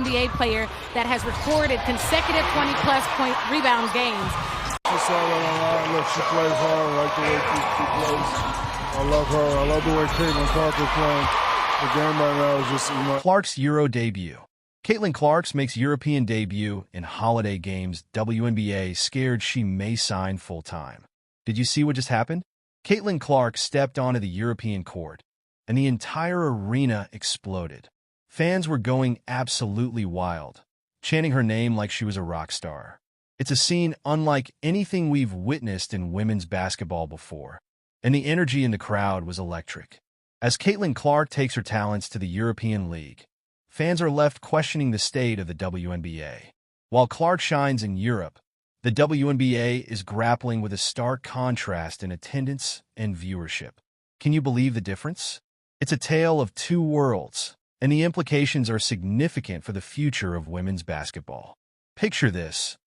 WNBA player that has recorded consecutive 20-plus point rebound games. I saw that online. Look, she plays hard. I like the way she plays. I love her. I love the way Caitlin Clark is playing. The game right now is just, Clark's Euro debut. Caitlin Clark makes European debut in Holiday Games. WNBA scared she may sign full-time. Did you see what just happened? Caitlin Clark stepped onto the European court, and the entire arena exploded. Fans were going absolutely wild, chanting her name like she was a rock star. It's a scene unlike anything we've witnessed in women's basketball before, and the energy in the crowd was electric. As Caitlin Clark takes her talents to the European League, fans are left questioning the state of the WNBA. While Clark shines in Europe, the WNBA is grappling with a stark contrast in attendance and viewership. Can you believe the difference? It's a tale of two worlds, and the implications are significant for the future of women's basketball. Picture this: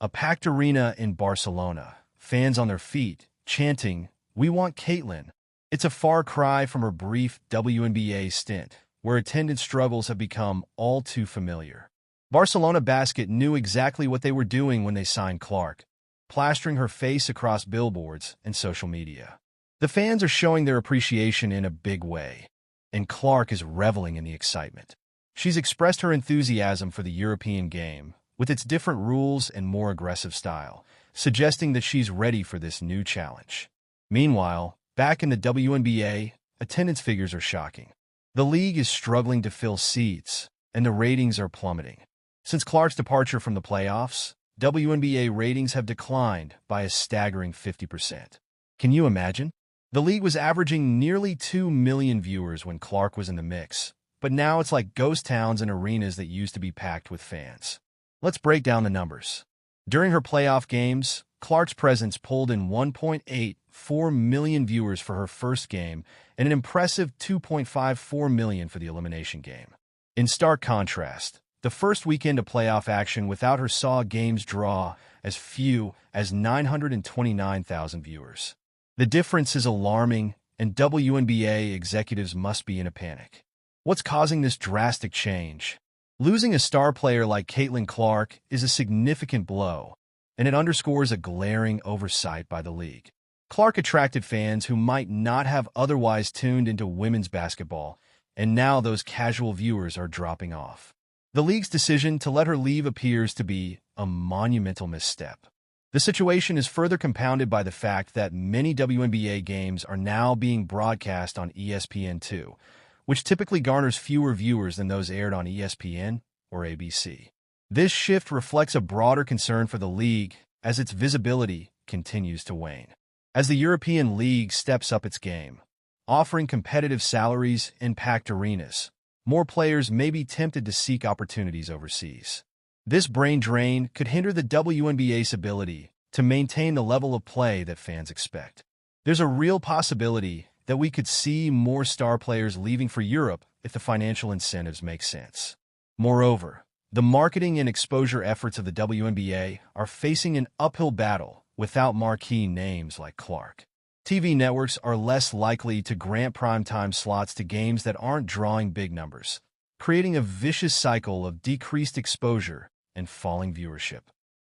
a packed arena in Barcelona, fans on their feet, chanting, "We want Caitlin." It's a far cry from her brief WNBA stint, where attendance struggles have become all too familiar. Barcelona Basket knew exactly what they were doing when they signed Clark, plastering her face across billboards and social media. The fans are showing their appreciation in a big way, and Clark is reveling in the excitement. She's expressed her enthusiasm for the European game, with its different rules and more aggressive style, suggesting that she's ready for this new challenge. Meanwhile, back in the WNBA, attendance figures are shocking. The league is struggling to fill seats, and the ratings are plummeting. Since Clark's departure from the playoffs, WNBA ratings have declined by a staggering 50%. Can you imagine? The league was averaging nearly 2 million viewers when Clark was in the mix, but now it's like ghost towns and arenas that used to be packed with fans. Let's break down the numbers. During her playoff games, Clark's presence pulled in 1.84 million viewers for her first game and an impressive 2.54 million for the elimination game. In stark contrast, the first weekend of playoff action without her saw games draw as few as 929,000 viewers. The difference is alarming, and WNBA executives must be in a panic. What's causing this drastic change? Losing a star player like Caitlin Clark is a significant blow, and it underscores a glaring oversight by the league. Clark attracted fans who might not have otherwise tuned into women's basketball, and now those casual viewers are dropping off. The league's decision to let her leave appears to be a monumental misstep. The situation is further compounded by the fact that many WNBA games are now being broadcast on ESPN2, which typically garners fewer viewers than those aired on ESPN or ABC. This shift reflects a broader concern for the league as its visibility continues to wane. As the European League steps up its game, offering competitive salaries in packed arenas, more players may be tempted to seek opportunities overseas. This brain drain could hinder the WNBA's ability to maintain the level of play that fans expect. There's a real possibility that we could see more star players leaving for Europe if the financial incentives make sense. Moreover, the marketing and exposure efforts of the WNBA are facing an uphill battle without marquee names like Clark. TV networks are less likely to grant primetime slots to games that aren't drawing big numbers, creating a vicious cycle of decreased exposure and falling viewership.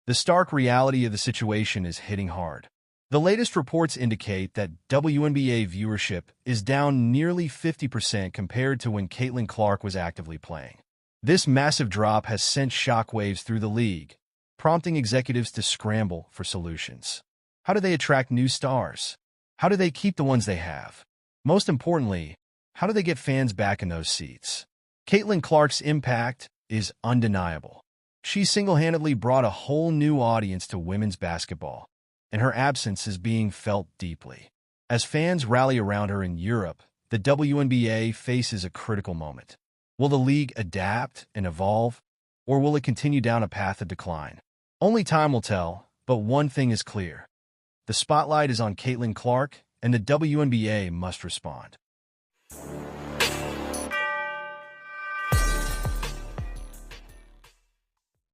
The stark reality of the situation is hitting hard. The latest reports indicate that WNBA viewership is down nearly 50% compared to when Caitlin Clark was actively playing. This massive drop has sent shockwaves through the league, prompting executives to scramble for solutions. How do they attract new stars? How do they keep the ones they have? Most importantly, how do they get fans back in those seats? Caitlin Clark's impact is undeniable. She single-handedly brought a whole new audience to women's basketball, and her absence is being felt deeply. As fans rally around her in Europe, the WNBA faces a critical moment. Will the league adapt and evolve, or will it continue down a path of decline? Only time will tell, but one thing is clear. The spotlight is on Caitlin Clark, and the WNBA must respond.